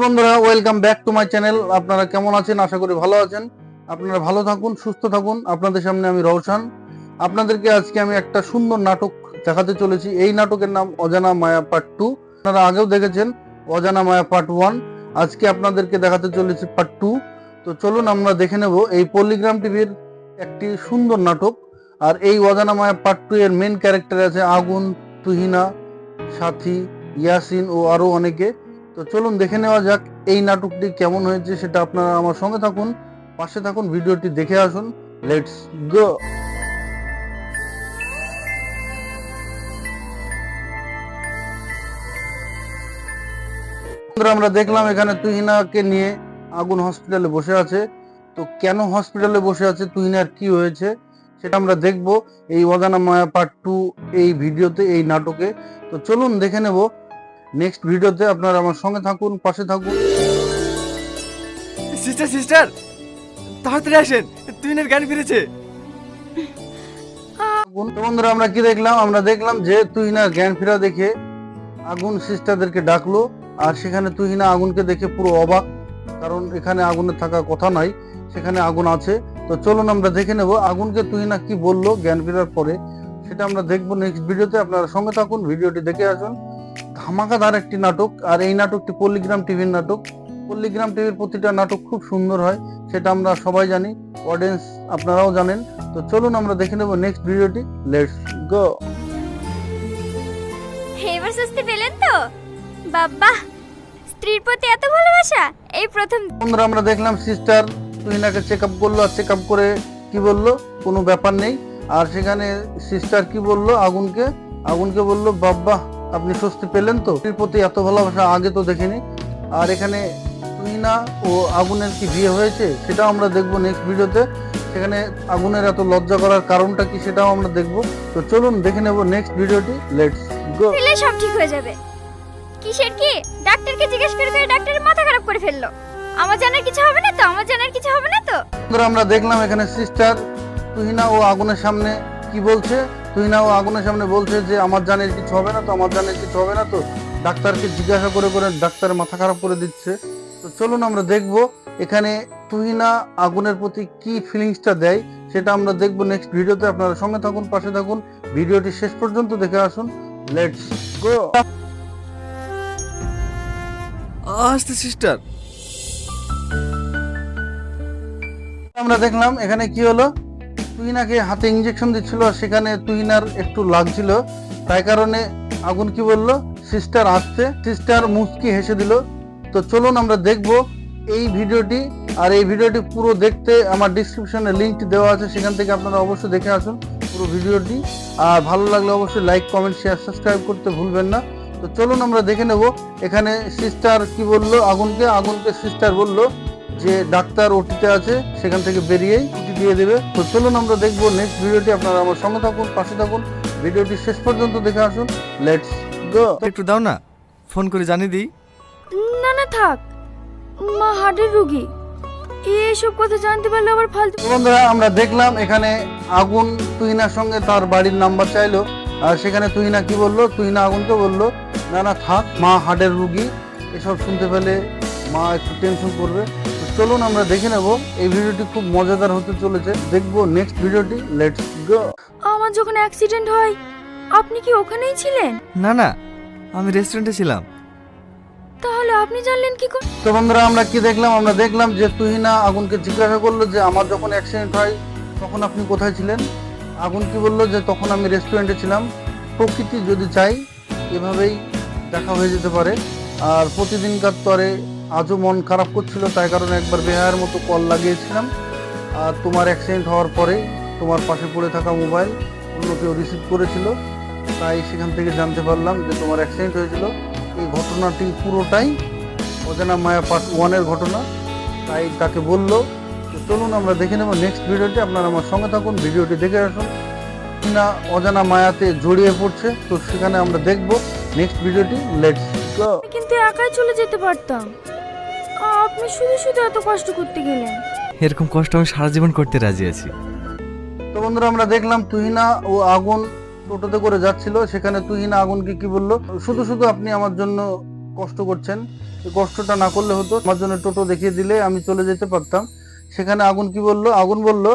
বন্ধুরা, welcome back to my channel. আপনারা কেমন আছেন? আশা করি ভালো আছেন। আপনারা ভালো থাকুন, সুস্থ থাকুন। আপনাদের সামনে আমি রওশন। আপনাদেরকে আজকে আমি একটা সুন্দর নাটক দেখাতে চলেছি। এই নাটকের নাম অজানা মায়া পার্ট 2। আপনারা আগেও দেখেছেন অজানা মায়া পার্ট 1। আজকে আপনাদেরকে দেখাতে চলেছি পার্ট 2। তো চলুন আমরা দেখে নেব এই পল্লিগ্রাম টিভির একটি সুন্দর নাটক। আর এই অজানা মায়া পার্ট 2 এর মেন ক্যারেক্টার আছে আগুন, তুহিনা, সাথী, ইয়াসিন ও আরো অনেকে। তো চলুন দেখে নেওয়া যাক এই নাটকটি কেমন হয়েছে। সেটা আপনারা আমার সঙ্গে থাকুন, পাশে থাকুন, ভিডিওটি দেখে আসুন। Let's go. আমরা দেখলাম এখানে তুহিনাকে নিয়ে আগুন হসপিটালে বসে আছে। তো কেন হসপিটালে বসে আছে, তুহিনার কি হয়েছে, সেটা আমরা দেখব এই অজানা মায়া পার্ট 2 এই ভিডিওতে, এই নাটকে। তো চলুন দেখে নেব নেক্সট ভিডিওতে। আপনারা আমার সঙ্গে থাকুন, পাশে থাকুন। সিস্টার সিস্টার তাড়াতাড়ি আসেন, তুহিনের জ্ঞান ফিরেছে। তো বন্ধুরা, আমরা কি দেখলাম? আমরা দেখলাম যে তুহিনা জ্ঞান ফেরা দেখে আগুন সিস্টারদেরকে ডাকলো। আর সেখানে তুহিনা আগুনকে দেখে পুরো অবাক, কারণ এখানে আগুনের থাকার কথা নয়, সেখানে আগুন আছে। তো চলুন আমরা দেখে নেব আগুনকে তুহিনা কি বললো জ্ঞান ফেরার পরে, সেটা আমরা দেখবো নেক্সট ভিডিওতে। আপনারা সঙ্গে থাকুন, ভিডিওটি দেখে আসুন। ধামাকাদার একটি নাটক। আর এই নাটকটি পল্লিগ্রাম টিভির নাটক। পল্লিগ্রাম টিভির প্রতিটা নাটক খুব সুন্দর হয়, সেটা আমরা সবাই জানি, অডিয়েন্স আপনারাও জানেন। তো চলুন আমরা দেখে নেব নেক্সট ভিডিওটি। Let's go. এবার স্বস্তি পেলেন তো? বাবা, স্ত্রীর প্রতি এত ভালোবাসা এই প্রথম। বন্ধুরা, আমরা দেখলাম সিস্টার তুহিনাকে চেক আপ করলো। আর চেক আপ করে কি বললো, কোনো ব্যাপার নেই। আর সেখানে সিস্টার কি বললো আগুনকে বললো, বাবা আপনি স্বস্তি পেলেন তো? স্ত্রীর প্রতি এত ভালোবাসা আগে তো দেখিনি। আর এখানে তুহিনা ও আগুনের কি বিয়ে হয়েছে, সেটাও আমরা দেখবো নেক্সট ভিডিওতে। সেখানে আগুনের এত লজ্জা করার কারণটা কি, সেটাও আমরা দেখবো। তো চলুন দেখে নেব নেক্সট ভিডিওটি। Let's go. পেলে সব ঠিক হয়ে যাবে। কিসের কি? ডাক্তারকে জিজ্ঞেস করে ডাক্তারের মাথা খারাপ করে ফেললো। আমার জানার কিছু হবে না তো? বন্ধুরা, আমরা দেখলাম এখানে সিস্টার তুহিনা ও আগুনের সামনে কি বলছে। তুহিনা ও আগুনের সামনে বলছে যে আমার জানের কিছু হবে না তো, ডাক্তারকে জিজ্ঞাসা করে ডাক্তারের মাথা খারাপ করে দিচ্ছে। তো চলুন আমরা দেখব এখানে তুহিনা আগুনের প্রতি কি ফিলিংসটা দেয়, সেটা আমরা দেখব নেক্সট ভিডিওতে। আপনারা সঙ্গে থাকুন, পাশে থাকুন, ভিডিওটি শেষ পর্যন্ত দেখে আসুন। Let's go. আসতে সিস্টার। আমরা দেখলাম এখানে কি হলো, তুহিনাকে হাতে ইঞ্জেকশন দিচ্ছিল। সেখানে তুহিনার একটু লাগছিল, তাই কারণে আগুন কি বললো, সিস্টার আসছে। সিস্টার মুচকি হেসে দিল। তো চলুন আমরা দেখব এই ভিডিওটি। আর এই ভিডিওটি পুরো দেখতে আমার ডিসক্রিপশনে লিঙ্কটি দেওয়া আছে, সেখান থেকে আপনারা অবশ্যই দেখে আসুন পুরো ভিডিওটি। আর ভালো লাগলে অবশ্যই লাইক, কমেন্ট, শেয়ার, সাবস্ক্রাইব করতে ভুলবেন না। তো চলুন আমরা দেখে নেব এখানে সিস্টার কি বললো আগুনকে সিস্টার বললো যে ডাক্তার ওটিতে আছে, সেখান থেকে বেরিয়েই ওটি দিয়ে দেবে। তো চলুন আমরা দেখবো নেক্সট ভিডিওটি। আপনারা আমার সঙ্গে থাকুন, পাশে থাকুন, ভিডিওটি শেষ পর্যন্ত দেখে আসুন। Let's go. একটু দাও না, ফোন করে জানিয়ে দিই। না না থাক, মা হার্টের রোগী, এইসব কথা জানতে পারলে আবার ফালতু। বন্ধুরা, আমরা দেখলাম এখানে আগুন তুহিনার সঙ্গে তার বাড়ির নাম্বার চাইলো। আর সেখানে তুহিনা কি বললো, তুহিনা আগুনকে বললো না থাক, মা হার্টের রুগী, এসব শুনতে পেলে মা একটু টেনশন করবে। তো চলুন আমরা দেখে নেব এই ভিডিওটি, খুব মজাদার হতে চলেছে। দেখবো নেক্সট ভিডিওটি। Let's go. আমার যখন অ্যাক্সিডেন্ট হয় আপনি কি ওখানেই ছিলেন? না না, আমি রেস্টুরেন্টে ছিলাম। তাহলে আপনি জানলেন কি করে? তো বন্ধুরা, আমরা কি দেখলাম? আমরা দেখলাম যে তুহিনা আগুনকে জিজ্ঞাসা করলো যে আমার যখন অ্যাক্সিডেন্ট হয় তখন আপনি কোথায় ছিলেন। আগুন কি বললো যে তখন আমি রেস্টুরেন্টে ছিলাম। প্রকৃতি যদি চাই এভাবেই দেখা হয়ে যেতে পারে। আর প্রতিদিনকার তরে আজও মন খারাপ করছিল, তাই কারণে একবার বেহায়ের মতো কল লাগিয়েছিলাম। আর তোমার অ্যাক্সিডেন্ট হওয়ার পরে তোমার পাশে পড়ে থাকা মোবাইল অন্য কেউ রিসিভ করেছিল, তাই সেখান থেকে জানতে পারলাম যে তোমার অ্যাক্সিডেন্ট হয়েছিল। এই ঘটনাটি পুরোটাই অজানা মায়া পার্ট 1 এর ঘটনা, তাই তাকে বললো। তো চলুন আমরা দেখে নেব নেক্সট ভিডিওটি। আপনারা আমার সঙ্গে থাকুন, ভিডিওটি দেখে আসুন। কিনা অজানা মায়াতে জড়িয়ে পড়ছে, তো সেখানে আমরা দেখব নেক্সট ভিডিওটি। Let's go. কিন্তু একাই চলে যেতে পারতাম, আপনি শুধু শুধু এত কষ্ট করতে গেলেন। এরকম কষ্ট আমি সারা জীবন করতে রাজি আছি। তো বন্ধুরা, আমরা দেখলাম তুহিনা ও আগুন টোটোতে করে যাচ্ছিল। সেখানে তুহিনা আগুনকে কি বললো, শুধু শুধু আপনি আমার জন্য কষ্ট করছেন, এই কষ্টটা না করলে হতো, আমার জন্য টোটো দেখিয়ে দিলে আমি চলে যেতে পারতাম। সেখানে আগুন কি বললো, আগুন বলল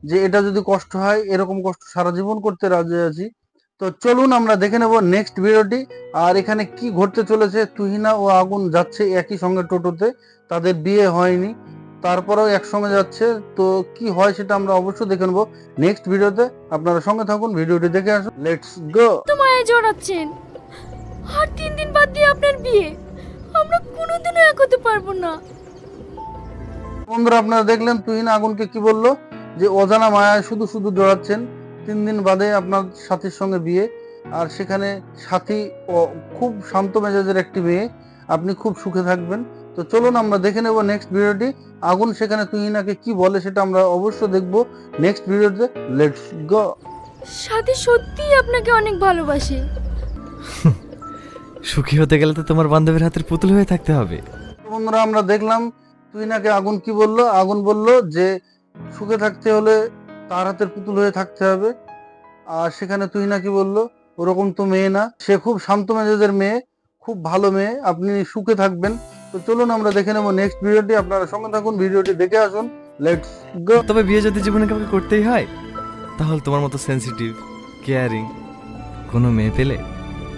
যে এটা যদি কষ্ট হয়, এরকম কষ্ট সারা জীবন করতে রাজি আছি। তো চলুন আমরা দেখে নেব নেক্সট ভিডিওটি। আর এখানে কি ঘটতে চলেছে, তুহিনা ও আগুন যাচ্ছে একই সঙ্গে টোটোতে, তাদের বিয়ে হয়নি, তারপরেও একসঙ্গে যাচ্ছে। তো কি হয় সেটা আমরা অবশ্যই দেখে নেবো নেক্সট ভিডিওতে। আপনারা সঙ্গে থাকুন, ভিডিওটি দেখে আসুন, লেটস গো। তোমায় জড়াচ্ছেন আর 3 দিন বাদ দিয়ে আপনার বিয়ে, আমরা কোনোদিনও এক হতে পারবো না। বন্ধুরা আপনারা দেখলেন তুহিনা আগুনকে কি বললো, যে অজানা মায়ায় শুধু শুধু জড়াচ্ছেন, 3 দিন বাদে আপনার সাথীর সঙ্গে বিয়ে। আর সেখানে সাথী খুব শান্ত মেজাজের একটি মেয়ে, আপনি খুব সুখে থাকবেন। তো চলুন আমরা দেখে নেব নেক্সট ভিডিওটি। আগুন সেখানে তুহিনাকে কি বলে সেটা আমরা অবশ্যই দেখব নেক্সট ভিডিওতে, লেটস গো। সাথী সত্যিই আপনাকে অনেক ভালোবাসে। সুখী হতে গেলে তো তোমার বান্ধবীর হাতের পুতুল হয়ে থাকতে হবে। বন্ধুরা আমরা দেখলাম তুহিনাকে আগুন কি বললো, আগুন বলল যে সুখে থাকতে হলে তার হাতের পুতুল হয়ে থাকতে হবে। আর সেখানে তুহিনা কি বললো, ওরকম তো মেয়ে না, সে খুব শান্ত মেজাজের মেয়ে, খুব ভালো মেয়ে, আপনি সুখে থাকবেন। তো চলুন আমরা দেখে নেবো নেক্সট ভিডিওটি, আপনারা সঙ্গে থাকুন, ভিডিওটি দেখে আসুন, লেটস গো। তবে বিয়ে যদি জীবনে কাউকে করতেই হয়, তাহলে তোমার মতো সেনসিটিভ, কেয়ারিং কোনো মেয়ে পেলে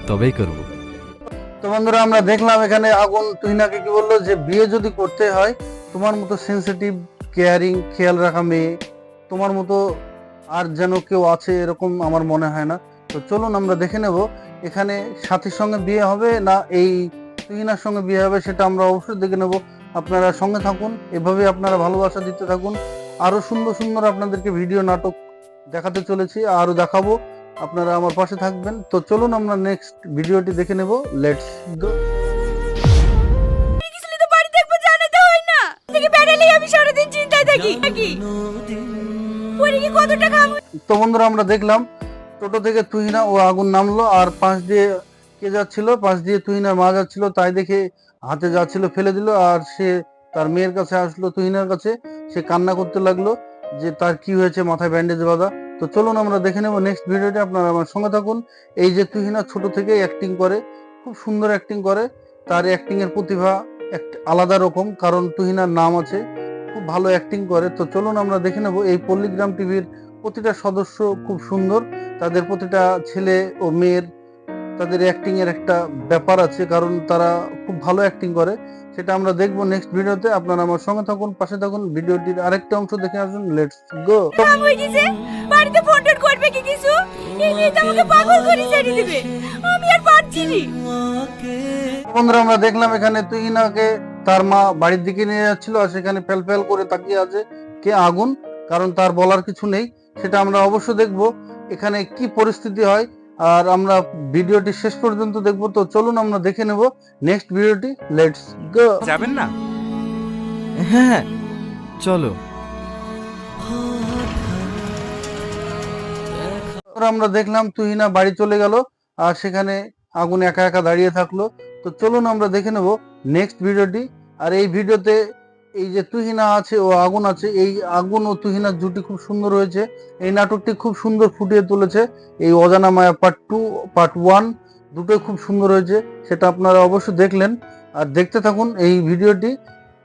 তবেই করব। তো বন্ধুরা আমরা দেখলাম এখানে আগুন তুহিনাকে কি বললো, যে বিয়ে যদি করতে হয় তোমার মতো সেনসিটিভ, কেয়ারিং, খেয়াল রাখা মেয়ে, তোমার মতো আর যেন কেউ আছে এরকম আমার মনে হয় না। তো চলুন আমরা দেখে নেব এখানে সাথীর সঙ্গে বিয়ে হবে না এই তুহিনার সঙ্গে বিয়ে হবে, সেটা আমরা অবশ্যই দেখে নেব। আপনারা সঙ্গে থাকুন, এভাবে আপনারা ভালোবাসা দিতে থাকুন। আরো সুন্দর সুন্দর আপনাদেরকে ভিডিও নাটক দেখাতে চলেছি, আরো দেখাবো, আপনারা আমার পাশে থাকবেন। তো চলুন আমরা নেক্সট ভিডিওটি দেখে নেব, লেটস গো। তো বাড়ি দেখবো জানাতে হয় না, থেকে বেড়ালেই আমি সারাদিন চিন্তায় থাকি পরে কি কত টাকা। তো বন্ধুরা আমরা দেখলাম টোটো থেকে তুহিনা ও আগুন নামলো, আর পাশ দিয়ে কে যাচ্ছিল, পাশ দিয়ে তুহিনার মা যাচ্ছিল, তাই দেখে হাতে যাচ্ছিল ফেলে দিল। আর সে তার মেয়ের কাছে আসলো, তুহিনার কাছে, সে কান্না করতে লাগলো যে তার কি হয়েছে, মাথায় ব্যান্ডেজ বাঁধা। তো চলুন আমরা দেখে নেব নেক্সট ভিডিওটি, আপনারা আমার সঙ্গে থাকুন। এই যে তুহিনা ছোট থেকে অ্যাক্টিং করে, খুব সুন্দর অ্যাক্টিং করে, তার অ্যাক্টিং এর প্রতিভা আলাদা রকম, কারণ তুহিনার নাম আছে, খুব ভালো অ্যাক্টিং করে। তো চলুন আমরা দেখে নেব এই পল্লীগ্রাম টিভির প্রতিটা সদস্য খুব সুন্দর, তাদের প্রতিটা ছেলে ও মেয়ের তাদের অ্যাক্টিং এর একটা ব্যাপার আছে, কারণ তারা খুব ভালো অ্যাক্টিং করে, সেটা আমরা দেখবো নেক্সট ভিডিওতে। আপনারা আমার সঙ্গে থাকুন, পাশে থাকুন, ভিডিওটির আরেকটা অংশ দেখে আসুন, লেটস গো। বাড়িতে ফোন টোন করবে কি কিছু, এই মেয়ে তো আমাকে পাগল করে ছেড়ে দিবে, আমি আর পারছি না। বন্ধুরা আমরা দেখলাম এখানে তুহিনাকে তার মা বাড়ির দিকে নিয়ে যাচ্ছিল, আর সেখানে ফেল ফেল করে তাকিয়ে আছে কে, আগুন, কারণ তার বলার কিছু নেই, সেটা আমরা অবশ্যই দেখবো এখানে কি পরিস্থিতি হয়। আর আমরা ভিডিওটি শেষ পর্যন্ত দেখবো। তো চলুন আমরা দেখে নেব নেক্সট ভিডিওটি, লেটস গো। যাবেন না? হ্যাঁ চলো। আমরা দেখলাম তুহিনা বাড়ি চলে গেল, আর সেখানে আগুন একা একা দাঁড়িয়ে থাকলো। তো চলুন আমরা দেখে নেব নেক্সট ভিডিওটি। আর এই ভিডিওতে এই যে তুহিনা আছে ও আগুন আছে, এই আগুন ও তুহিনার জুটি খুব সুন্দর হয়েছে, এই নাটকটি খুব সুন্দর ফুটিয়ে তুলেছে। এই অজানা মায়া পার্ট 2, পার্ট 1 দুটোই খুব সুন্দর হয়েছে, সেটা আপনারা অবশ্যই দেখলেন। আর দেখতে থাকুন এই ভিডিওটি।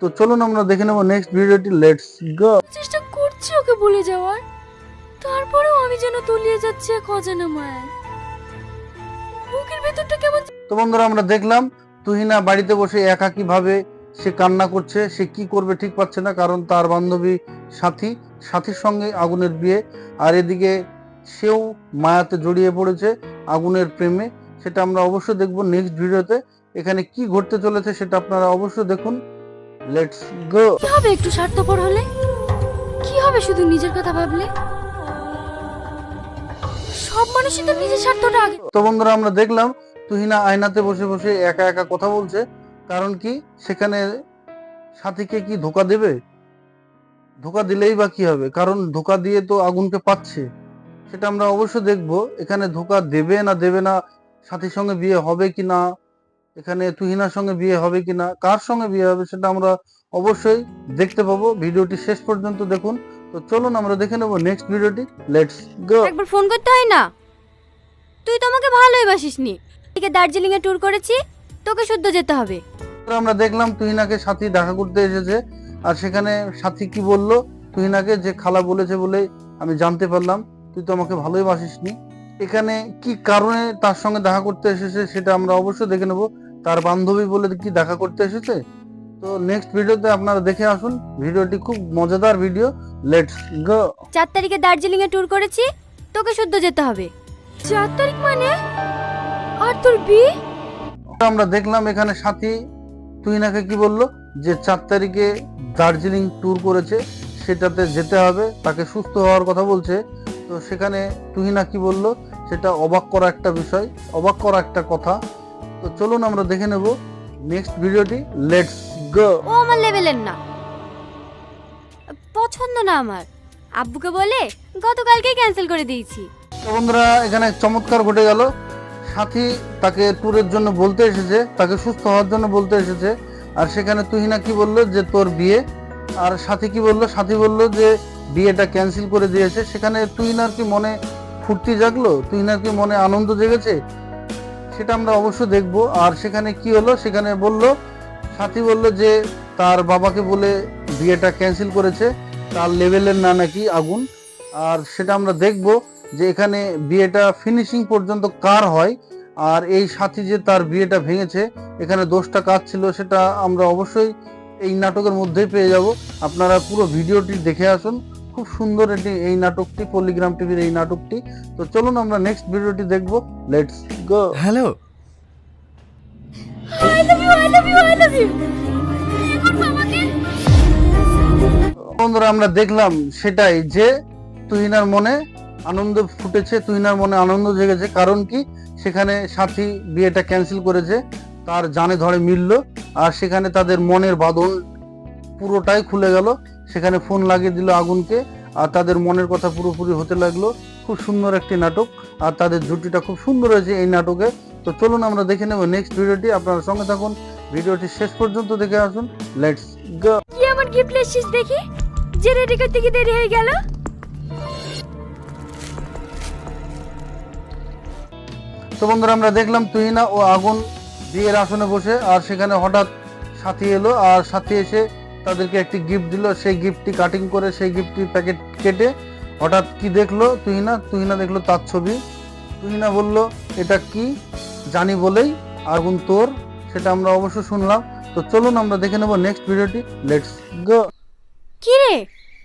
তো চলুন আমরা দেখে নেব নেক্সট ভিডিওটি, লেটস গো। চেষ্টা করছি ওকে ভুলে যাওয়ার, তারপরেও আমি যেন তলিয়ে যাচ্ছি এক অজানা মায়ায়, বুকের ভেতরটা কেমন। তো বন্ধুরা আমরা দেখলাম তুহিনা বাড়িতে বসে একাকী ভাবে সে কান্না করছে, সে কি করবে ঠিক পাচ্ছে না, কারণ তার বান্ধবী সাথীর সঙ্গে আগুনের বিয়ে, আর এদিকে সেও মায়াতে জড়িয়ে পড়েছে আগুনের প্রেমে, সেটা আমরা অবশ্যই দেখবো নেক্সট ভিডিওতে। এখানে কি ঘটতে চলেছে সেটা আপনারা অবশ্যই দেখুন, লেটস গো। কি হবে একটু স্বার্থপর হলে, কি হবে শুধু নিজের কথা ভাবলে, সব মানুষই তো নিজের স্বার্থটা আগে। তো বন্ধুরা আমরা দেখলাম তুহিনা আয়নাতে বসে বসে একা একা কথা বলছে, কারণ কি সেখানে সাথীকে কি ধোকা দেবে, ধোকা দিলেই বা কি হবে, কারণ ধোকা দিয়ে তো আগুনকে পাচ্ছে, সেটা আমরা অবশ্যই দেখবো। এখানে ধোকা দেবে না, সাথীর সঙ্গে বিয়ে হবে কি না, এখানে তুহিনার সঙ্গে বিয়ে হবে কি না, কার সঙ্গে বিয়ে হবে সেটা আমরা অবশ্যই দেখতে পাবো। ভিডিওটি শেষ পর্যন্ত দেখুন। তো চলুন আমরা দেখে নেবো নেক্সট ভিডিওটি, লেটস গো। একবার ফোন করতে হয় না, তুই তো আমাকে ভালোই বাসিসনি। এদিকে দার্জিলিং এ ট্যুর করেছি, তোকে শুদ্ধ যেতে হবে। আমরা দেখলাম তুহিনাকে সাথী দেখা করতে এসেছে, আর সেখানে সাথী কি বলল তুহিনাকে, যে খালা বলেছে বলে আমি জানতে পারলাম তুই তো আমাকে ভালোই বাসিসনি। এখানে কি কারণে তার সঙ্গে দেখা করতে এসেছে সেটা আমরা অবশ্যই দেখে নেব। তার বান্ধবী বলে কি দেখা করতে এসেছে? তো নেক্সট ভিডিওতে আপনারা দেখে আসুন। ভিডিওটি খুব মজাদার ভিডিও। Let's go. 4 তারিখে দার্জিলিং এ ট্যুর করেছি, তোকে শুদ্ধ যেতে হবে। 4 তারিখ মানে? আর তোর বিয়ে? আমরা দেখলাম এখানে সাথী তুহিনাকে কি বলল, যে 4 তারিখে দার্জিলিং ট্যুর করেছে, সেটাতে যেতে হবে, তাকে সুস্থ হওয়ার কথা বলছে। তো সেখানে তুহিনা কি বলল, সেটা অবাক করা একটা বিষয়, অবাক করা একটা কথা। তো চলুন আমরা দেখে নেব নেক্সট ভিডিওটি। Let's go. ও আমার লেভেলের না, পছন্দ না আমার। আব্বুকে বলে গতকালকেই ক্যান্সেল করে দিয়েছি। তো বন্ধুরা, এখানে চমৎকার ঘটে গেল। সাথী তাকে ট্যুরের জন্য বলতে এসেছে, তাকে সুস্থ হওয়ার জন্য বলতে এসেছে, আর সেখানে তুহিনা কি বলল, যে তোর বিয়ে। আর সাথী কি বলল, সাথী বলল যে বিয়েটা ক্যান্সেল করে দিয়েছে। সেখানে তুহিনার কি মনে ফুর্তি জাগলো, তুহিনার কি মনে আনন্দ জেগেছে, সেটা আমরা অবশ্যই দেখব। আর সেখানে কি হলো, সেখানে বলল, সাথী বলল যে তার বাবাকে বলে বিয়েটা ক্যান্সেল করেছে, তার লেভেলের না নাকি আগুন। আর সেটা আমরা দেখব যে এখানে বিয়েটা ফিনিশিং পর্যন্ত কার হয়, আর এই সাথী যে তার বিয়েটা ভেঙেছে, এখানে দোষটা কার ছিল সেটা আমরা অবশ্যই এই নাটকের মধ্যেই পেয়ে যাব। আপনারা পুরো ভিডিওটি দেখে আসুন। খুব সুন্দর এটি, এই নাটকটি, পল্লিগ্রাম টিভির এই নাটকটি। তো চলুন আমরা নেক্সট ভিডিওটি দেখব। Let's go. Hello, I love you, I love you, I love you. বিয়ে করবো আমাকে? বন্ধুরা, আমরা দেখলাম সেটাই, যে তুহিনার মনে আনন্দ ফুটেছে, তুহিনার মনে আনন্দ জেগেছে। কারণ কি, সেখানে সাথী বিয়েটা ক্যান্সেল করেছে, তার জানে ধরে মিলল, আর সেখানে তাদের মনের বাঁধন পুরোটাই খুলে গেল। সেখানে ফোন লাগিয়ে দিল আগুনকে, আর তাদের মনের কথা পুরোপুরি হতে লাগলো। খুব সুন্দর একটি নাটক, আর তাদের জুটিটা খুব সুন্দর হয়েছে এই নাটকে। তো চলুন আমরা দেখে নেব নেক্সট ভিডিওটি। আপনারা সঙ্গে থাকুন, ভিডিওটি শেষ পর্যন্ত দেখে আসুন। Let's go. কি আমার গিফট এসেছিস দেখি, যে রেডি করতে কি দেরি হয়ে গেল। তো বন্ধুরা, আমরা দেখলাম তুহিনা ও আগুন বিয়ের আসনে বসে, আর সেখানে হঠাৎ সাথী এলো, আর সাথী এসে তাদেরকে একটি গিফট দিল। সেই গিফটটি কাটিং করে, সেই গিফটটি প্যাকেট কেটে হঠাৎ কি দেখলো তুহিনা দেখলো তার ছবি। তুহিনা বলল, এটা কি জানি বলেই আগুন তোর, সেটা আমরা অবশ্য শুনলাম। তো চলুন আমরা দেখে নেব নেক্সট ভিডিওটি। Let's go. কি রে,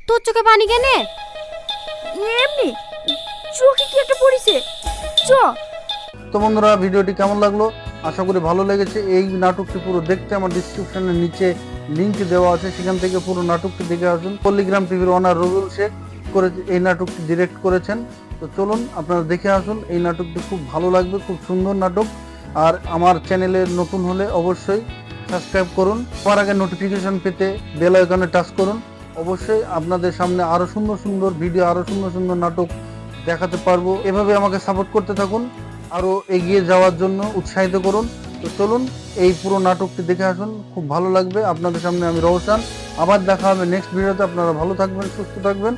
তোর চোখে পানি কেনে? এমনি চোখে কি একটা পড়েছে। চ। তো বন্ধুরা, ভিডিওটি কেমন লাগলো? আশা করি ভালো লেগেছে। এই নাটকটি পুরো দেখতে আমার ডিসক্রিপশনের নিচে লিংক দেওয়া আছে, সেখান থেকে পুরো নাটকটি দেখে আসুন। পল্লিগ্রাম টিভির ওনার রবিউল শেখ করে এই নাটকটি ডিরেক্ট করেছেন। তো চলুন আপনারা দেখে আসুন, এই নাটকটি খুব ভালো লাগবে, খুব সুন্দর নাটক। আর আমার চ্যানেলে নতুন হলে অবশ্যই সাবস্ক্রাইব করুন, সবার আগে নোটিফিকেশন পেতে বেল আইকনে টাচ করুন। অবশ্যই আপনাদের সামনে আরো সুন্দর সুন্দর ভিডিও, আরো সুন্দর সুন্দর নাটক দেখাতে পারবো। এভাবে আমাকে সাপোর্ট করতে থাকুন, আরো এগিয়ে যাওয়ার জন্য উৎসাহিত করুন। তো চলুন এই পুরো নাটকটি দেখে আসুন, খুব ভালো লাগবে। আপনাদের সামনে আমি রওশন, আবার দেখা হবে নেক্সট ভিডিওতে। আপনারা ভালো থাকবেন, সুস্থ থাকবেন।